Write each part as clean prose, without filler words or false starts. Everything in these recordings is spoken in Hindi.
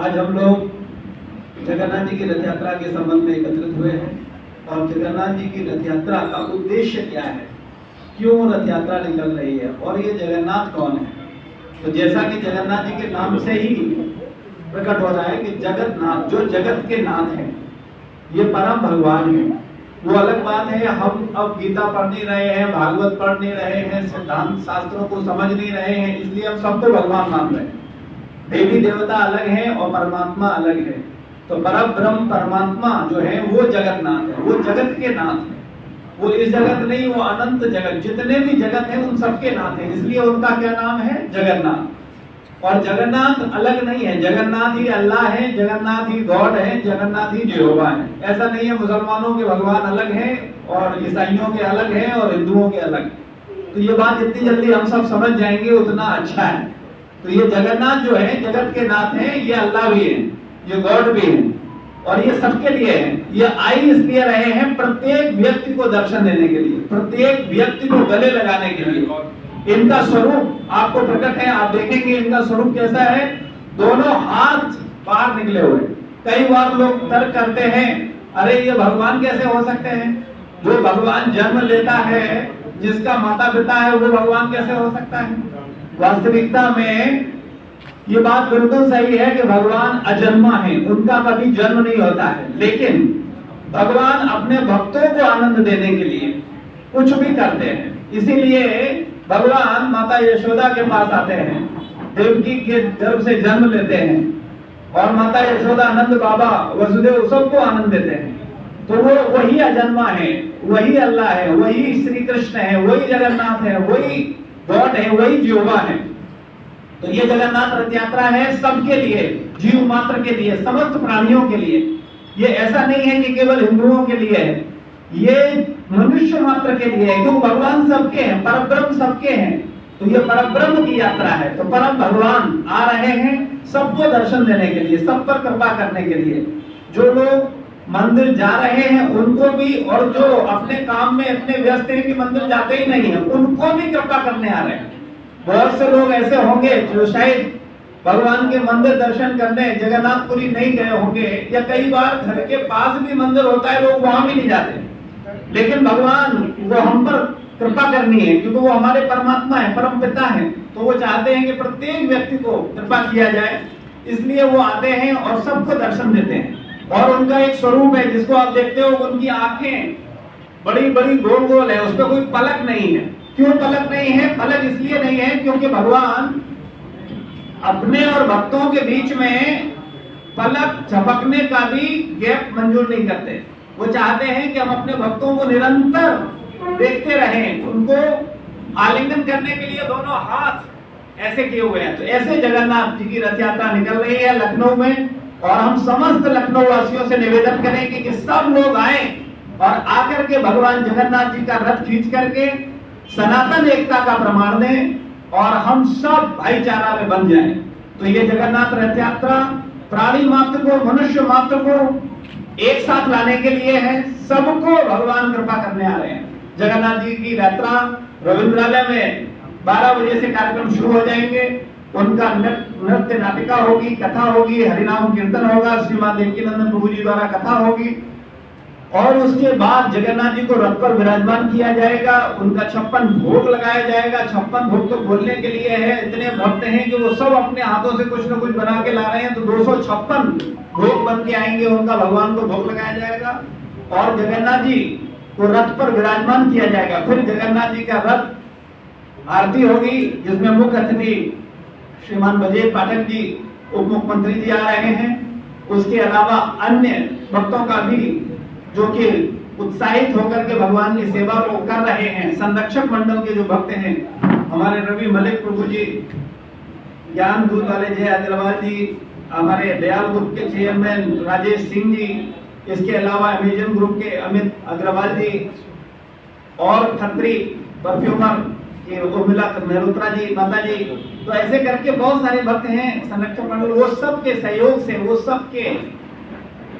आज हम लोग जगन्नाथ जी की रथ यात्रा के संबंध में एकत्रित हुए हैं और जगन्नाथ जी की रथ यात्रा का उद्देश्य क्या है, क्यों रथ यात्रा निकल रही है और ये जगन्नाथ कौन है। तो जैसा कि जगन्नाथ जी के नाम से ही प्रकट हो रहा है कि जगन्नाथ जो जगत के नाथ हैं, ये परम भगवान है। वो अलग बात है, हम अब गीता पढ़ नहीं रहे हैं, भागवत पढ़ नहीं रहे हैं, सिद्धांत शास्त्रों को समझ नहीं रहे हैं, इसलिए हम सबको भगवान मान रहे हैं। देवी देवता अलग है और परमात्मा अलग है। तो परब्रह्म परमात्मा जो है वो जगन्नाथ है, वो जगत के नाथ है। वो इस जगत नहीं, वो अनंत जगत, जितने भी जगत है उन सबके नाथ है, इसलिए उनका क्या नाम है, जगन्नाथ। और जगन्नाथ अलग नहीं है, जगन्नाथ ही अल्लाह है, जगन्नाथ ही गॉड है, जगन्नाथ ही यहोवा है। ऐसा नहीं है मुसलमानों के भगवान अलग है और ईसाइयों के अलग है और हिंदुओं के अलग। तो ये बात जितनी जल्दी हम सब समझ जाएंगे उतना अच्छा है। तो ये जगन्नाथ जो है जगत के नाथ हैं, ये अल्लाह भी है, ये गॉड भी है और ये सबके लिए है। ये आई इसलिए रहे हैं प्रत्येक व्यक्ति को दर्शन देने के लिए, प्रत्येक व्यक्ति को गले लगाने के लिए। इनका स्वरूप आपको प्रकट है, आप देखेंगे इनका स्वरूप कैसा है। दोनों हाथ बाहर निकले हुए। कई बार लोग तर्क करते हैं, अरे ये भगवान कैसे हो सकते हैं, जो भगवान जन्म लेता है, जिसका माता पिता है, वो भगवान कैसे हो सकता है। वास्तविकता में ये बात बिल्कुल सही है कि भगवान अजन्मा है, उनका कभी जन्म नहीं होता है। लेकिन भगवान अपने भक्तों को आनंद देने के लिए कुछ भी करते हैं। इसीलिए भगवान माता यशोदा के पास आते हैं, देवकी के गर्भ से जन्म लेते हैं और माता यशोदा आनंद बाबा वसुदेव सबको आनंद देते हैं। तो वो वही अजन्मा है, वही अल्लाह है, वही श्री कृष्ण है, वही जगन्नाथ है, वही गॉड है, वही यहोवा है। तो ये जगन्नाथ रथ यात्रा है सबके लिए, जीव मात्र के लिए, समस्त प्राणियों के लिए। ये ऐसा नहीं है कि केवल हिंदुओं के लिए है, ये मनुष्य मात्र के लिए है, क्योंकि भगवान सबके हैं, परब्रह्म सबके हैं। तो ये परब्रह्म की यात्रा है। तो परम भगवान आ रहे हैं सबको दर्शन देने के लिए, सब पर कृपा करने के लिए। जो लोग मंदिर जा रहे हैं उनको भी, और जो अपने काम में इतने व्यस्त हैं कि मंदिर जाते ही नहीं है, उनको भी कृपा करने आ रहे हैं। बहुत से लोग ऐसे होंगे जो शायद भगवान के मंदिर दर्शन करने जगन्नाथपुरी नहीं गए होंगे, या कई बार घर के पास भी मंदिर होता है, लोग वहां भी नहीं जाते। लेकिन भगवान वो हम पर कृपा करनी है, क्योंकि वो हमारे परमात्मा है, परम पिता है। तो वो चाहते हैं कि प्रत्येक व्यक्ति को कृपा किया जाए, इसलिए वो आते हैं और सबको दर्शन देते हैं। और उनका एक स्वरूप है जिसको आप देखते हो, उनकी आंखें बड़ी बड़ी गोल गोल है, उस पर कोई पलक नहीं है। क्यों पलक नहीं है? पलक इसलिए नहीं है क्योंकि भगवान अपने और भक्तों के बीच में पलक झपकने का भी गैप मंजूर नहीं करते। वो चाहते हैं कि हम अपने भक्तों को निरंतर देखते रहें, उनको आलिंगन करने के लिए दोनों हाथ ऐसे किए हुए हैं। तो ऐसे जगन्नाथ जी की रथ यात्रा निकल रही है लखनऊ में, और हम समस्त लखनऊ वासियों से निवेदन करेंगे कि सब लोग आए और आकर के भगवान जगन्नाथ जी का रथ खींच करके सनातन एकता का प्रमाण दें और हम सब भाईचारा में बन जाएं। तो ये जगन्नाथ रथ यात्रा प्राणी मात्र को, मनुष्य मात्र को एक साथ लाने के लिए है। सबको भगवान कृपा करने आ रहे हैं। जगन्नाथ जी की यात्रा रविंद्रालय में 12 बजे से कार्यक्रम शुरू हो जाएंगे। उनका नृत्य नाटिका होगी, कथा होगी, हरिनाम कीर्तन होगा, श्रीमान देवकीनंदन प्रभु जी द्वारा कथा होगी, और उसके बाद जगन्नाथ जी को रथ पर विराजमान किया जाएगा। उनका 56 भोग लगाया जाएगा। 56 भोग तो बोलने के लिए है, इतने भक्त हैं कि वो सब अपने हाथों से कुछ न कुछ बना के ला रहे हैं। तो 256 भोग बन के आएंगे, उनका भगवान को भोग लगाया जाएगा और जगन्नाथ जी को रथ पर विराजमान किया जाएगा। फिर जगन्नाथ जी का रथ आरती होगी, जिसमें मुख्य अतिथि श्रीमान बजेट पाठक जी, उप मुख्यमंत्री जी आ रहे हैं। उसके अलावा अन्य भक्तों का भी जो कि उत्साहित होकर के भगवान की सेवा को कर रहे हैं, संरक्षक मंडल के जो भक्त हैं, हमारे रवि मलिक प्रभु जी, ज्ञान दूत वाले जय अग्रवाल जी, हमारे दयाल ग्रुप के चेयरमैन राजेश सिंह जी, इसके अलावा अमेजन ग्रुप के अमित अग्रवाल जी और खत्री परफ्यूमर ये उर्मिला मेहरोत्रा जी, माता जी। तो ऐसे करके बहुत सारे भक्त हैं संरक्षक मंडल, वो सब के सहयोग से, वो सब के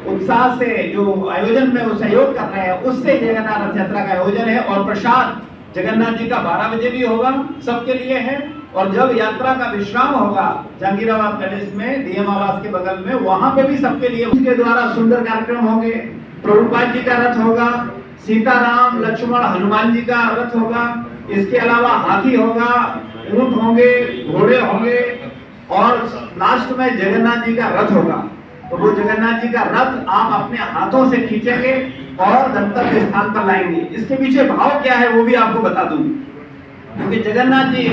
उत्साह से जो आयोजन में वो सहयोग कर रहे हैं, उससे जगन्नाथ रथ यात्रा का आयोजन है। और प्रसाद जगन्नाथ जी का 12 बजे भी होगा, सबके लिए है। और जब यात्रा का विश्राम होगा जहांगीराबाद पैलेस में डीएम आवास के बगल में, वहां पे भी सबके लिए उसके द्वारा सुंदर कार्यक्रम होंगे। प्रभुपाद जी का रथ होगा, सीताराम लक्ष्मण हनुमान जी का रथ होगा, इसके अलावा हाथी होगा, ऊंट होंगे, घोड़े होंगे और लास्ट में जगन्नाथ जी का रथ होगा। तो वो जगन्नाथ जी का रथ आप अपने हाथों से खींचेंगे और गंतव्य स्थान पर लाएंगे। इसके पीछे भाव क्या है वो भी आपको बता दूं, क्योंकि जगन्नाथ जी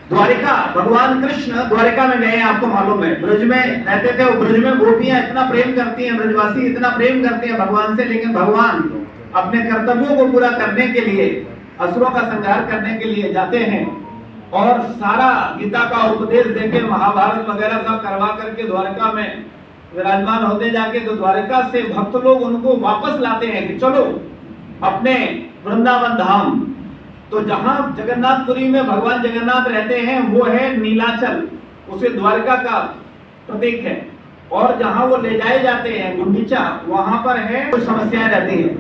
द्वारिका, भगवान कृष्ण द्वारिका में गए, आपको मालूम है, ब्रज में रहते थे। और ब्रज में गोपियां इतना प्रेम करती हैं, ब्रजवासी इतना प्रेम करते हैं भगवान से, लेकिन भगवान अपने कर्तव्यों को पूरा करने के लिए, असुरों का संहार करने के लिए जाते हैं और सारा गीता का उपदेश देके, महाभारत वगैरह सब करवा करके द्वारका में विराजमान होते जाके, तो द्वारका से भक्त लोग उनको वापस लाते हैं कि चलो अपने वृंदावन धाम। तो जहां जगन्नाथपुरी में भगवान जगन्नाथ रहते हैं वो है नीलाचल, उसे द्वारका का प्रतीक है। और जहां वो ले जाए जाते हैं गुंडीचा, वहां पर है कुछ समस्याएं रहती हैं,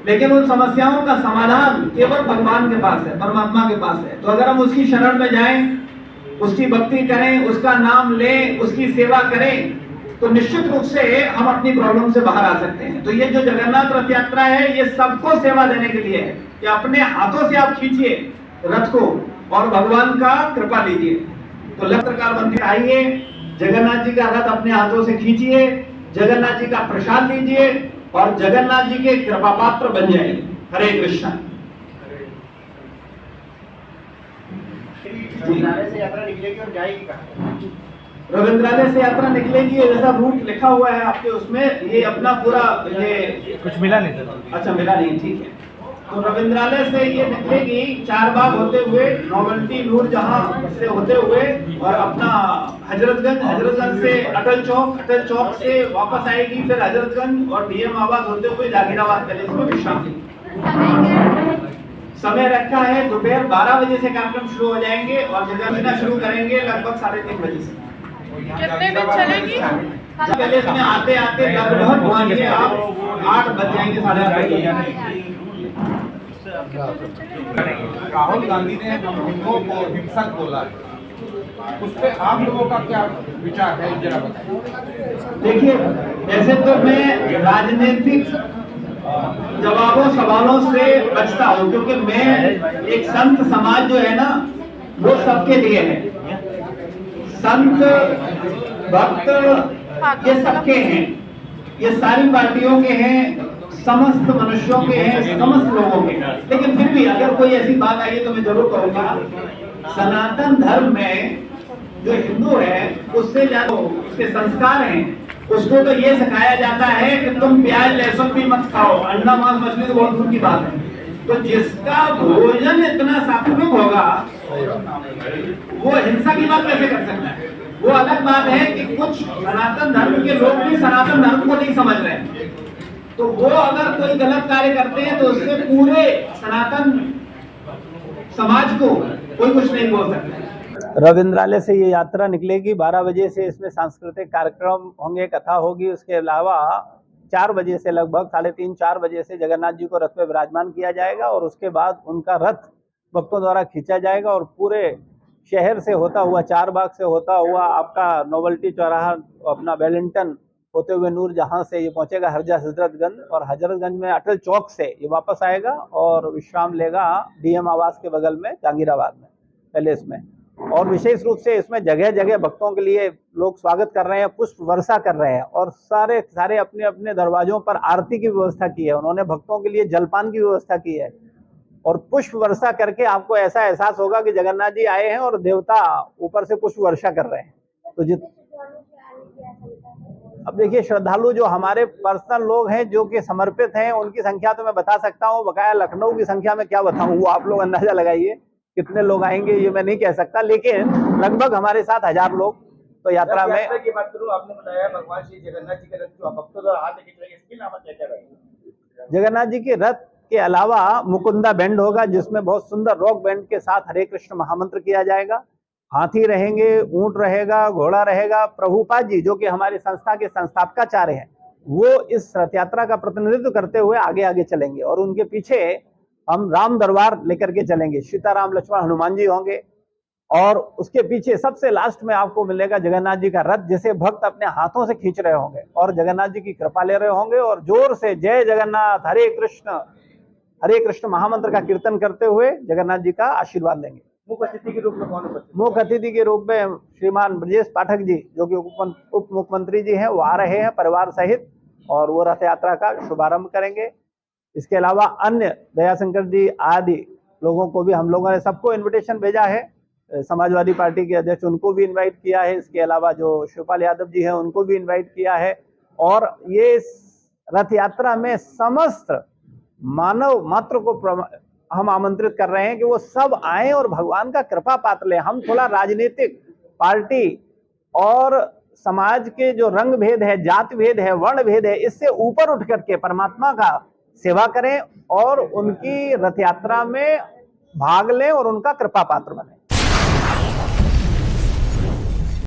लेकिन उन समस्याओं का समाधान केवल भगवान के पास है, परमात्मा के पास है। तो अगर हम उसकी शरण में जाएं, उसकी भक्ति करें, उसका नाम लें, उसकी सेवा करें, तो निश्चित रूप से हम अपनी प्रॉब्लम से बाहर आ सकते हैं। तो ये जो जगन्नाथ रथ यात्रा है, ये सबको सेवा देने के लिए है कि अपने हाथों से आप खींचिए रथ को और भगवान का कृपा लीजिए। तो लत्रकार मंदिर आइए, जगन्नाथ जी का रथ अपने हाथों से खींचिए, जगन्नाथ जी का प्रसाद लीजिए और जगन्नाथ जी के कृपा पात्र बन जाइए। हरे कृष्ण। रविंद्रालय से यात्रा निकलेगी और जाएगी कहाँ? रविंद्रालय से यात्रा निकलेगी, जैसा रूट लिखा हुआ है आपके उसमें, ये अपना पूरा, ये कुछ मिला नहीं था। अच्छा मिला नहीं, ठीक है। तो रविंद्रालय से ये निकलेगी चार बाग होते हुए, नोवेल्टी नूरजहां से होते हुए और अपना हजरतगंज, हजरतगंज से अटल चौक, अटल चौक से वापस आएगी, फिर हजरतगंज और डीएम आवास होते हुए जहांगीराबाद पैलेस में विश्राम लेगी। समय रखा है दोपहर 12 बजे से कार्यक्रम शुरू हो जाएंगे और जगन्नाथ शुरू करेंगे लगभग 3:30 बजे से। कितने दिन चलेगी? पैलेस में आते आते लगभग मानिए आप 8 बज जाएंगे, 8:30 बजे। राहुल गांधी ने हम हिंदुओं को हिंसक बोला है, उस पर आप लोगों का क्या विचार है, जरा बताइए। देखिए, ऐसे तो मैं राजनीतिक जवाबों सवालों से बचता हूँ, क्योंकि मैं एक संत समाज जो है ना, वो सबके लिए है। संत भक्त ये सबके हैं, ये सारी पार्टियों के हैं, समस्त मनुष्यों के हैं, समस्त लोगों के हैं। लेकिन फिर भी अगर कोई ऐसी बात आई तो मैं जरूर कहूँगा, सनातन धर्म में जो हिंदू है उससे ज्यादा उसके संस्कार हैं, उसको तो ये सिखाया जाता है कि तुम प्याज लहसुन भी मत खाओ, अंडा मांस मछली तो बहुत दूर की बात है। तो जिसका भोजन इतना सात्विक होगा वो हिंसा की बात कैसे कर सकता है? वो अलग बात है कि कुछ सनातन धर्म के लोग भी सनातन धर्म को नहीं समझ रहे, तो वो अगर कोई गलत कार्य करते हैं तो उससे पूरे सनातन समाज को कोई कुछ नहीं बोल सकता। रविंद्रालय से ये यात्रा निकलेगी 12 बजे से, इसमें सांस्कृतिक कार्यक्रम होंगे, कथा होगी। उसके अलावा 4 बजे से लगभग 3:30-4 बजे से जगन्नाथ जी को रथ में विराजमान किया जाएगा और उसके बाद उनका रथ भक्तों द्वारा खींचा जाएगा और पूरे शहर से होता हुआ, 4 बाग से होता हुआ आपका नोवेल्टी चौराहा, अपना वेलिंगटन होते हुए नूरजहां से ये पहुंचेगा हजरतगंज और हजरतगंज में अटल चौक से ये वापस आएगा और विश्राम लेगा डीएम आवास के बगल में जहांगीराबाद में पैलेस में। और विशेष रूप से इसमें जगह जगह भक्तों के लिए लोग स्वागत कर रहे हैं, पुष्प वर्षा कर रहे हैं और सारे अपने अपने दरवाजों पर आरती की व्यवस्था की है। उन्होंने भक्तों के लिए जलपान की व्यवस्था की है और पुष्प वर्षा करके आपको ऐसा एहसास होगा कि जगन्नाथ जी आए हैं और देवता ऊपर से पुष्प वर्षा कर रहे हैं। तो अब देखिए, श्रद्धालु जो हमारे पर्सनल लोग हैं जो कि समर्पित हैं, उनकी संख्या तो मैं बता सकता हूँ, बकाया लखनऊ की संख्या में क्या बताऊँ, वो आप लोग अंदाजा लगाइए कितने लोग आएंगे, ये मैं नहीं कह सकता, लेकिन लगभग हमारे साथ 1000 लोग तो यात्रा में। की बात करूं, आपने बताया भगवान श्री जगन्नाथ जी के रथ जो भक्तों द्वारा हाथ खींचेंगे, इसके अलावा क्या क्या रहेगा? जगन्नाथ जी के रथ के अलावा मुकुंदा बैंड होगा, जिसमें बहुत सुंदर रॉक बैंड के साथ हरे कृष्ण महामंत्र किया जाएगा। हाथी रहेंगे, ऊंट रहेगा, घोड़ा रहेगा। प्रभुपाद जी जो कि हमारी संस्था के संस्थापकाचार्य हैं, वो इस रथ यात्रा का प्रतिनिधित्व करते हुए आगे आगे चलेंगे और उनके पीछे हम राम दरबार लेकर के चलेंगे। सीताराम लक्ष्मण हनुमान जी होंगे और उसके पीछे सबसे लास्ट में आपको मिलेगा जगन्नाथ जी का रथ, जिसे भक्त अपने हाथों से खींच रहे होंगे और जगन्नाथ जी की कृपा ले रहे होंगे और जोर से जय जगन्नाथ हरे कृष्ण महामंत्र का कीर्तन करते हुए जगन्नाथ जी का आशीर्वाद लेंगे। मुख्य अतिथि के रूप में कौन उपस्थित? मुख्य अतिथि के रूप में श्रीमान ब्रजेश पाठक जी, जो कि उप मुख्यमंत्री जी हैं, वो आ रहे हैं परिवार सहित और वो रथ यात्रा का शुभारंभ करेंगे। इसके अलावा अन्य दयाशंकर जी आदि लोगों को भी हम लोगों ने सबको इन्विटेशन भेजा है। समाजवादी पार्टी के अध्यक्ष उनको भी इनवाइट किया है। इसके अलावा जो शिवपाल यादव जी हैं उनको भी इनवाइट किया है। और ये रथ यात्रा में समस्त मानव मात्र को हम आमंत्रित कर रहे हैं कि वो सब आए और भगवान का कृपा पात्र लें। हम थोड़ा राजनीतिक पार्टी और समाज के जो रंग भेद है, जाति भेद है, वर्ण भेद है, इससे ऊपर उठ करके परमात्मा का सेवा करें और उनकी रथ यात्रा में भाग लें और उनका कृपा पात्र बने।